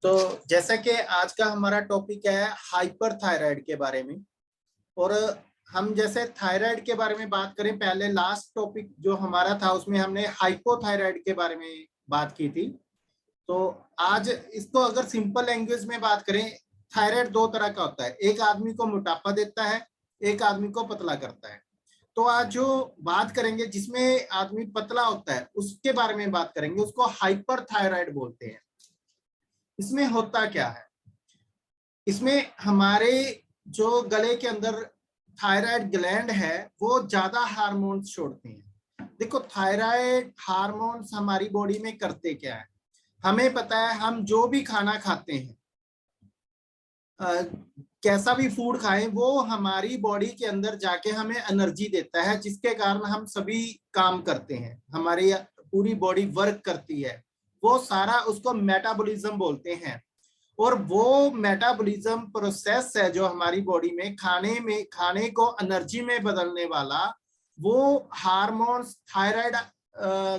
तो जैसा कि आज का हमारा टॉपिक है हाइपरथायराइड के बारे में। और हम जैसे थायराइड के बारे में बात करें, पहले लास्ट टॉपिक जो हमारा था उसमें हमने हाइपोथायराइड के बारे में बात की थी। तो आज इसको अगर सिंपल लैंग्वेज में बात करें, थायराइड दो तरह का होता है। एक आदमी को मोटापा देता है, एक आदमी को पतला करता है। तो आज जो बात करेंगे जिसमें आदमी पतला होता है उसके बारे में बात करेंगे, उसको हाइपरथायराइड बोलते हैं। इसमें होता क्या है, इसमें हमारे जो गले के अंदर थायराइड ग्लैंड है वो ज्यादा हार्मोन्स छोड़ते हैं। देखो, थायराइड हार्मोन्स हमारी बॉडी में करते क्या है, हमें पता है। हम जो भी खाना खाते हैं, कैसा भी फूड खाएं, वो हमारी बॉडी के अंदर जाके हमें एनर्जी देता है, जिसके कारण हम सभी काम करते हैं, हमारी पूरी बॉडी वर्क करती है। वो सारा उसको मेटाबॉलिज्म बोलते हैं। और वो मेटाबॉलिज्म प्रोसेस है जो हमारी बॉडी में खाने को एनर्जी में बदलने वाला, वो हार्मोन्स थायराइड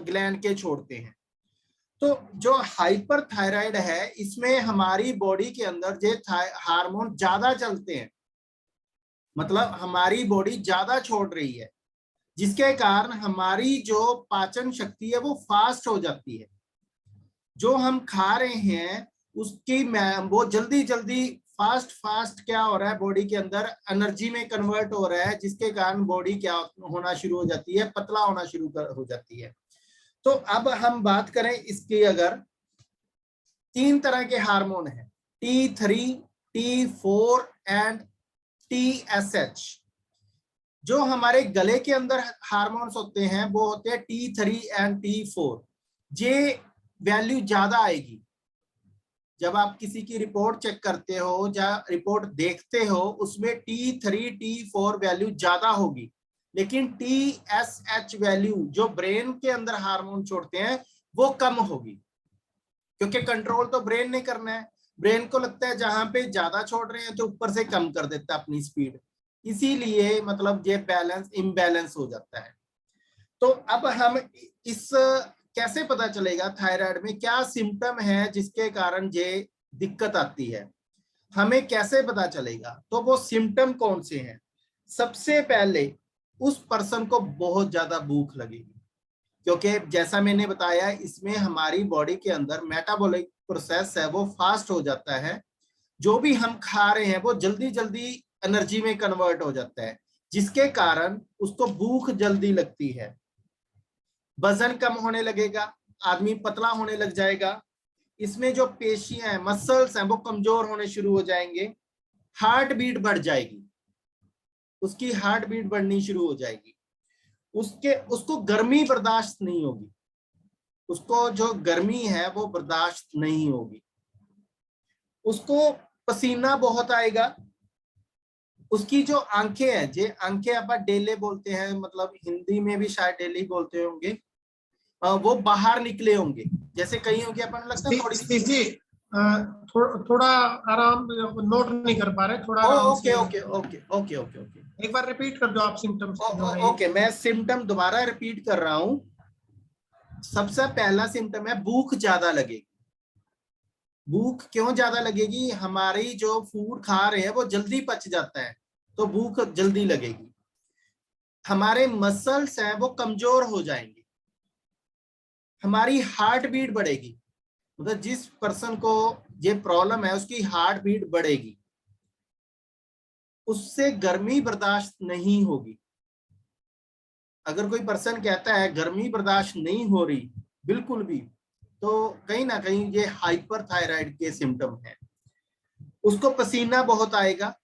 ग्लैंड के छोड़ते हैं। तो जो हाइपरथायराइड है, इसमें हमारी बॉडी के अंदर जो हार्मोन ज्यादा चलते हैं, मतलब हमारी बॉडी ज्यादा छोड़ रही है, जिसके कारण हमारी जो पाचन शक्ति है वो फास्ट हो जाती है। जो हम खा रहे हैं उसकी वो जल्दी जल्दी फास्ट क्या हो रहा है, बॉडी के अंदर एनर्जी में कन्वर्ट हो रहा है, जिसके कारण बॉडी क्या होना शुरू हो जाती है, पतला होना शुरू हो जाती है। तो अब हम बात करें इसकी, अगर तीन तरह के हार्मोन हैं, T3, T4 एंड TSH। जो हमारे गले के अंदर हार्मोन्स होते हैं वो होते हैं T3 एंड T4। ये वैल्यू ज्यादा आएगी जब आप किसी की रिपोर्ट चेक करते हो या रिपोर्ट देखते हो, उसमें T3, T4 वैल्यू ज्यादा होगी। लेकिन TSH वैल्यू जो ब्रेन के अंदर हार्मोन छोड़ते हैं वो कम होगी, क्योंकि कंट्रोल तो ब्रेन ने करना है। ब्रेन को लगता है जहां पे ज्यादा छोड़ रहे हैं तो ऊपर से कम कर देता है अपनी स्पीड, इसीलिए मतलब ये बैलेंस इम्बैलेंस हो जाता है। तो अब हम इस कैसे पता चलेगा थायराइड में क्या सिम्टम है जिसके कारण ये दिक्कत आती है, हमें कैसे पता चलेगा? तो वो सिम्टम कौन से हैं? सबसे पहले उस पर्सन को बहुत ज्यादा भूख लगेगी, क्योंकि जैसा मैंने बताया इसमें हमारी बॉडी के अंदर मेटाबॉलिक प्रोसेस है वो फास्ट हो जाता है। जो भी हम खा रहे हैं वो जल्दी जल्दी एनर्जी में कन्वर्ट हो जाता है, जिसके कारण उसको भूख जल्दी लगती है। वजन कम होने लगेगा, आदमी पतला होने लग जाएगा। इसमें जो पेशियां हैं, मसल्स हैं, वो कमजोर होने शुरू हो जाएंगे। हार्ट बीट बढ़ जाएगी, उसकी हार्ट बीट बढ़नी शुरू हो जाएगी। उसको गर्मी बर्दाश्त नहीं होगी, उसको जो गर्मी है वो बर्दाश्त नहीं होगी। उसको पसीना बहुत आएगा। उसकी जो आंखें हैं, जे आंखें अपन डेले बोलते हैं, मतलब हिंदी में भी शायद डेले बोलते होंगे, वो बाहर निकले होंगे। जैसे कहीं होंगे अपन लगता है थोड़ी सी जी, थोड़ा आराम, नोट नहीं कर पा रहे, थोड़ा आराम ओके से। Okay okay okay okay okay एक बार रिपीट कर दो आप सिम्टम्स दोबारा। ओके, मैं सिम्टम दोबारा रिपीट कर रहा हूं। सबसे पहला सिम्टम है भूख ज्यादा लगेगी। भूख क्यों ज्यादा लगेगी? हमारी जो फूड खा रहे हैं वो जल्दी पच जाता है, तो भूख जल्दी लगेगी। हमारे मसल्स हैं वो कमजोर हो जाएंगे। हमारी हार्ट बीट बढ़ेगी, मतलब जिस पर्सन को ये प्रॉब्लम है उसकी हार्ट बीट बढ़ेगी। उससे गर्मी बर्दाश्त नहीं होगी। अगर कोई पर्सन कहता है गर्मी बर्दाश्त नहीं हो रही बिल्कुल भी, तो कहीं ना कहीं ये हाइपरथायराइड के सिम्टम है। उसको पसीना बहुत आएगा।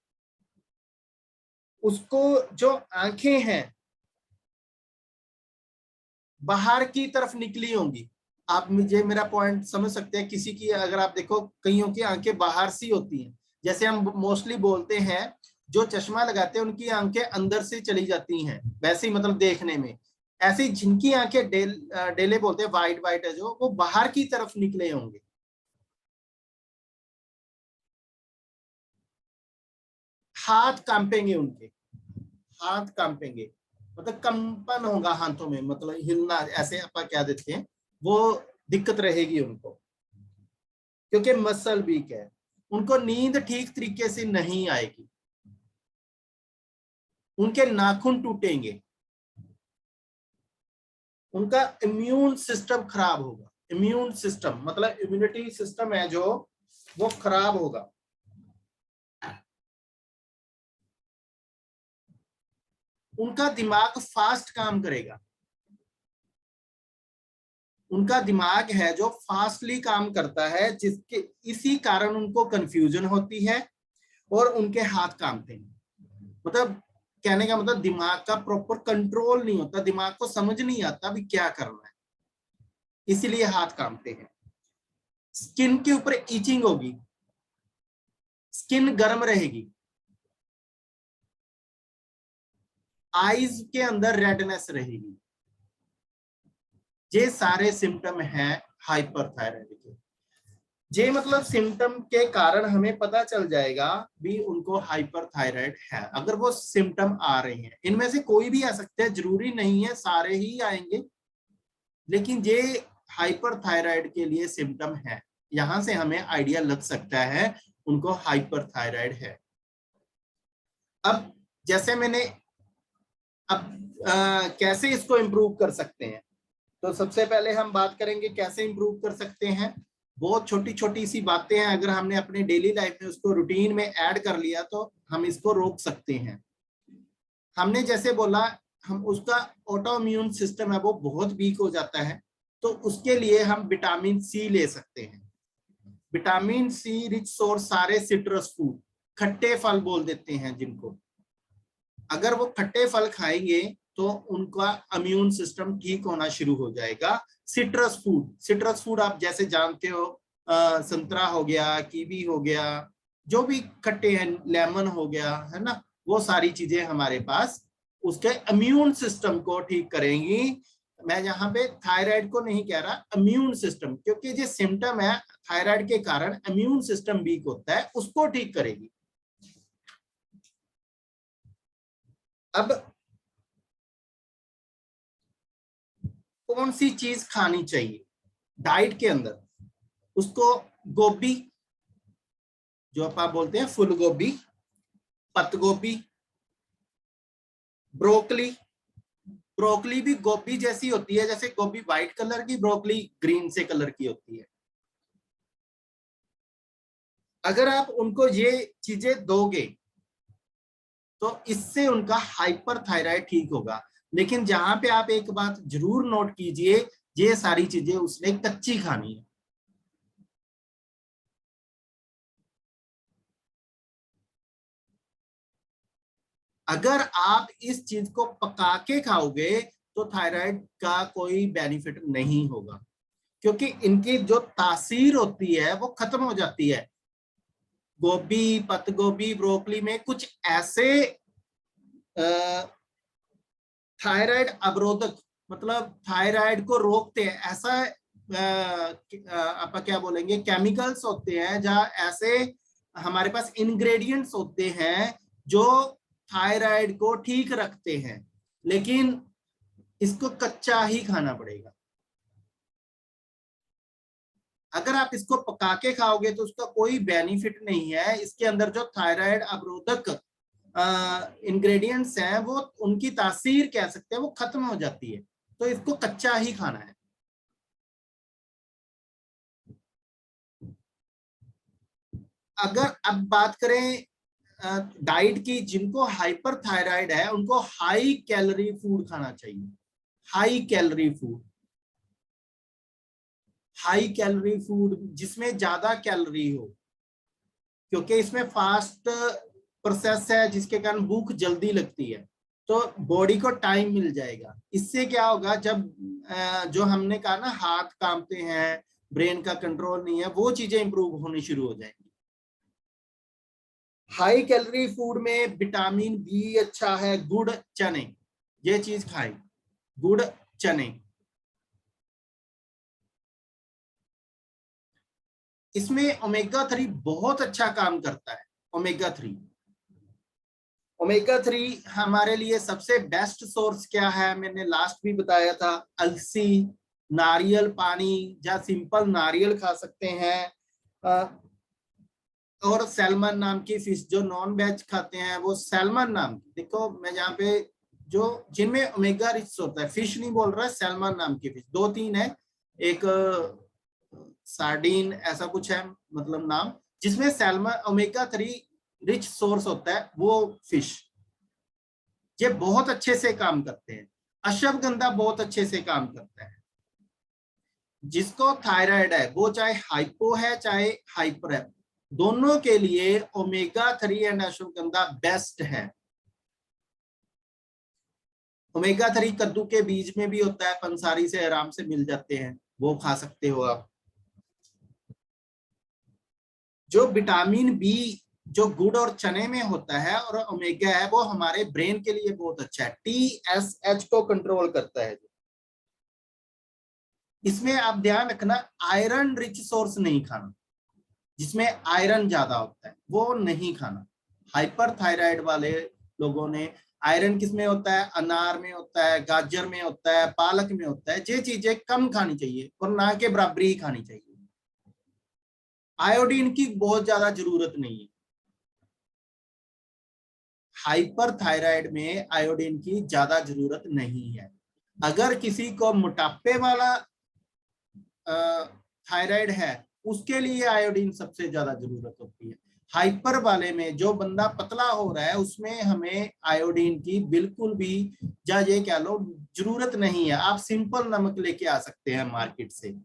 उसको जो आंखें हैं बाहर की तरफ निकली होंगी। आप मुझे मेरा पॉइंट समझ सकते हैं। किसी की अगर आप देखो, कईयों की आंखें बाहर सी होती हैं, जैसे हम मोस्टली बोलते हैं जो चश्मा लगाते हैं उनकी आंखें अंदर से चली जाती हैं, वैसे ही मतलब देखने में। ऐसी जिनकी आंखें डेले बोलते हैं, वाइट वाइट है जो, वो बाहर की तरफ निकले होंगे। हाथ कांपेंगे उनके, हाथ कांपेंगे, मतलब कंपन होगा हाथों में, मतलब हिलना, ऐसे अपन क्या देते हैं, वो दिक्कत रहेगी उनको। क्योंकि मसल वीक है, उनको नींद ठीक तरीके से नहीं आएगी, उनके नाखून टूटेंगे, उनका इम्यून सिस्टम खराब होगा। इम्यून सिस्टम मतलब इम्यूनिटी सिस्टम है जो, वो खराब होगा। उनका दिमाग फास्ट काम करेगा, उनका दिमाग है जो फास्टली काम करता है, जिसके इसी कारण उनको कंफ्यूजन होती है और उनके हाथ कांपते हैं। मतलब कहने का मतलब दिमाग का प्रॉपर कंट्रोल नहीं होता, दिमाग को समझ नहीं आता भी क्या करना है, इसीलिए हाथ कांपते हैं। स्किन के ऊपर ईचिंग होगी, स्किन गर्म रहेगी, आईज के अंदर रेडनेस रहेगी। ये सारे सिम्टम हैं हाइपरथायराइड के। ये मतलब सिम्टम के कारण हमें पता चल जाएगा भी उनको हाइपरथायराइड है, अगर वो सिम्टम आ रहे हैं। इनमें से कोई भी आ सकते हैं, जरूरी नहीं है सारे ही आएंगे, लेकिन ये हाइपरथायराइड के लिए सिम्टम है। यहां से हमें आइडिया लग सकता है उनको हाइपरथायराइड है। अब जैसे मैंने कैसे इसको इम्प्रूव कर सकते हैं, तो सबसे पहले हम बात करेंगे कैसे इम्प्रूव कर सकते हैं। बहुत छोटी छोटी सी बातें हैं, अगर हमने अपने डेली लाइफ में उसको रूटीन में ऐड कर लिया तो हम इसको रोक सकते हैं। हमने जैसे बोला, हम उसका ऑटो इम्यून सिस्टम है वो बहुत वीक हो जाता है, तो उसके लिए हम विटामिन सी ले सकते हैं। विटामिन सी रिच सोर्स सारे सिट्रस फूड, खट्टे फल बोल देते हैं जिनको, अगर वो खट्टे फल खाएंगे तो उनका इम्यून सिस्टम ठीक होना शुरू हो जाएगा। सिट्रस फूड आप जैसे जानते हो, संतरा हो गया, कीवी हो गया, जो भी खट्टे हैं, लेमन हो गया, है ना, वो सारी चीजें हमारे पास उसके इम्यून सिस्टम को ठीक करेंगी। मैं यहाँ पे थायराइड को नहीं कह रहा, इम्यून सिस्टम, क्योंकि जो सिम्टम है थायराइड के कारण इम्यून सिस्टम वीक होता है, उसको ठीक करेगी। अब कौन सी चीज खानी चाहिए डाइट के अंदर, उसको गोभी, जो आप बोलते हैं फूल गोभी, पत्त गोभी, ब्रोकली। ब्रोकली भी गोभी जैसी होती है, जैसे गोभी व्हाइट कलर की, ब्रोकली ग्रीन से कलर की होती है। अगर आप उनको ये चीजें दोगे तो इससे उनका हाइपरथायराइड ठीक होगा। लेकिन जहां पे आप एक बात जरूर नोट कीजिए, ये सारी चीजें उसने कच्ची खानी है। अगर आप इस चीज को पका के खाओगे तो थायराइड का कोई बेनिफिट नहीं होगा, क्योंकि इनकी जो तासीर होती है वो खत्म हो जाती है। गोभी, पत्त गोभी, ब्रोकली में कुछ ऐसे थायराइड अवरोधक, मतलब थायराइड को रोकते हैं, ऐसा आप क्या बोलेंगे, केमिकल्स होते हैं, जहाँ ऐसे हमारे पास इंग्रेडिएंट्स होते हैं जो थायराइड को ठीक रखते हैं, लेकिन इसको कच्चा ही खाना पड़ेगा। अगर आप इसको पका के खाओगे तो उसका कोई बेनिफिट नहीं है। इसके अंदर जो थायराइड अवरोधक इंग्रेडिएंट्स हैं वो, उनकी तासीर कह सकते हैं, वो खत्म हो जाती है, तो इसको कच्चा ही खाना है। अगर अब बात करें डाइट की, जिनको हाइपरथायराइड है उनको हाई कैलोरी फूड खाना चाहिए। High calorie food, high calorie food जिसमें ज्यादा कैलोरी हो, क्योंकि इसमें फास्ट प्रोसेस है जिसके कारण भूख जल्दी लगती है, तो बॉडी को टाइम मिल जाएगा। इससे क्या होगा, जब जो हमने कहा ना हाथ कांपते हैं, ब्रेन का कंट्रोल नहीं है, वो चीजें इंप्रूव होनी शुरू हो जाएंगी। हाई कैलोरी फूड में विटामिन बी अच्छा है, गुड़ चने, ये चीज खाएं, गुड़ चने। इसमें ओमेगा 3 बहुत अच्छा काम करता है। ओमेगा 3, ओमेगा 3 हमारे लिए सबसे बेस्ट सोर्स क्या है, मैंने लास्ट भी बताया था, अलसी, नारियल पानी, या सिंपल नारियल खा सकते हैं, और सैल्मन नाम की फिश, जो नॉन वेज खाते हैं वो सैल्मन नाम की, देखो मैं यहाँ पे जो जिनमें ओमेगा रिच होता है, फिश नहीं बोल रहा है, सैल्मन नाम की फिश 2-3 है, एक सार्डीन ऐसा कुछ है मतलब नाम, जिसमें सैल्मन ओमेगा 3 रिच सोर्स होता है, वो फिश ये बहुत अच्छे से काम करते हैं। अश्वगंधा बहुत अच्छे से काम करता है। जिसको थायराइड है, वो चाहे हाइपो है चाहे हाइपर है, दोनों के लिए ओमेगा 3 एंड अश्वगंधा बेस्ट है। ओमेगा 3 कद्दू के बीज में भी होता है, पंसारी से आराम से मिल जाते हैं, वो खा सकते हो आप। जो विटामिन बी जो गुड़ और चने में होता है और ओमेगा है, वो हमारे ब्रेन के लिए बहुत अच्छा है, TSH को कंट्रोल करता है। इसमें आप ध्यान रखना, आयरन रिच सोर्स नहीं खाना, जिसमें आयरन ज्यादा होता है वो नहीं खाना। हाइपर थायराइड वाले लोगों ने, आयरन किसमें होता है, अनार में होता है, गाजर में होता है, पालक में होता है, ये चीजें कम खानी चाहिए और ना के बराबरी ही खानी चाहिए। आयोडीन की बहुत ज्यादा जरूरत नहीं है। हाइपर थायराइड में आयोडीन की ज्यादा जरूरत नहीं है। अगर किसी को मोटापे वाला थायराइड है, उसके लिए आयोडीन सबसे ज्यादा जरूरत होती है। हाइपर वाले में जो बंदा पतला हो रहा है, उसमें हमें आयोडीन की बिल्कुल भी, या ये कह लो, जरूरत नहीं है। आप सिंपल नमक लेके आ सकते हैं मार्केट से।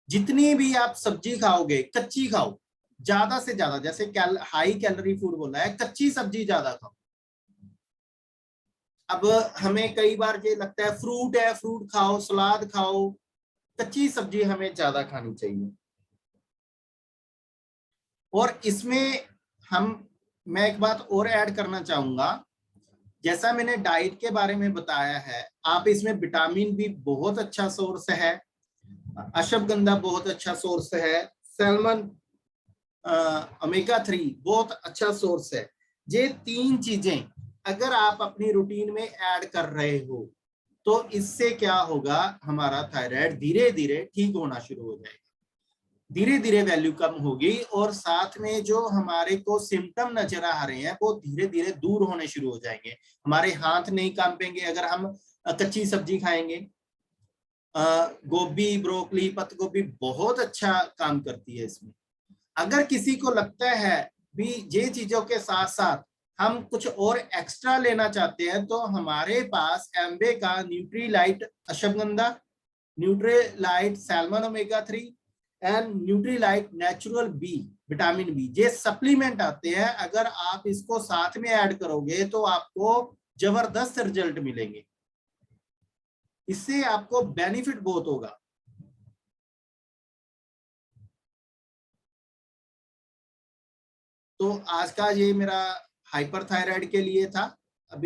जितनी भी आप सब्जी खाओगे कच्ची खाओ, ज्यादा से ज्यादा, जैसे हाई कैलोरी फूड बोला है, कच्ची सब्जी ज्यादा खाओ। अब हमें कई बार ये लगता है फ्रूट है, फ्रूट खाओ, सलाद खाओ, कच्ची सब्जी हमें ज्यादा खानी चाहिए। और इसमें मैं एक बात और ऐड करना चाहूंगा, जैसा मैंने डाइट के बारे में बताया है, आप इसमें विटामिन बी बहुत अच्छा सोर्स है, अश्वगंधा बहुत अच्छा सोर्स है, सैल्मन ओमेगा 3 बहुत अच्छा सोर्स है। ये 3 चीजें अगर आप अपनी रूटीन में ऐड कर रहे हो, तो इससे क्या होगा, हमारा थायराइड धीरे धीरे ठीक होना शुरू हो जाएगा, धीरे धीरे वैल्यू कम होगी, और साथ में जो हमारे को सिम्टम नजर आ रहे हैं वो धीरे धीरे दूर होने शुरू हो जाएंगे। हमारे हाथ नहीं कांपेंगे अगर हम कच्ची सब्जी खाएंगे। गोभी, ब्रोकली, पत्ता गोभी बहुत अच्छा काम करती है इसमें। अगर किसी को लगता है भी ये चीजों के साथ साथ हम कुछ और एक्स्ट्रा लेना चाहते हैं, तो हमारे पास एम्बे का Nutrilite ashwagandha, Nutrilite salmon omega 3 and Nutrilite natural B, vitamin B, ये सप्लीमेंट आते हैं। अगर आप इसको साथ में ऐड करोगे तो आपको जबरदस्त रिजल्ट मिलेंगे, इससे आपको बेनिफिट बहुत होगा। तो आज का ये मेरा हाइपर थायराइड के लिए था।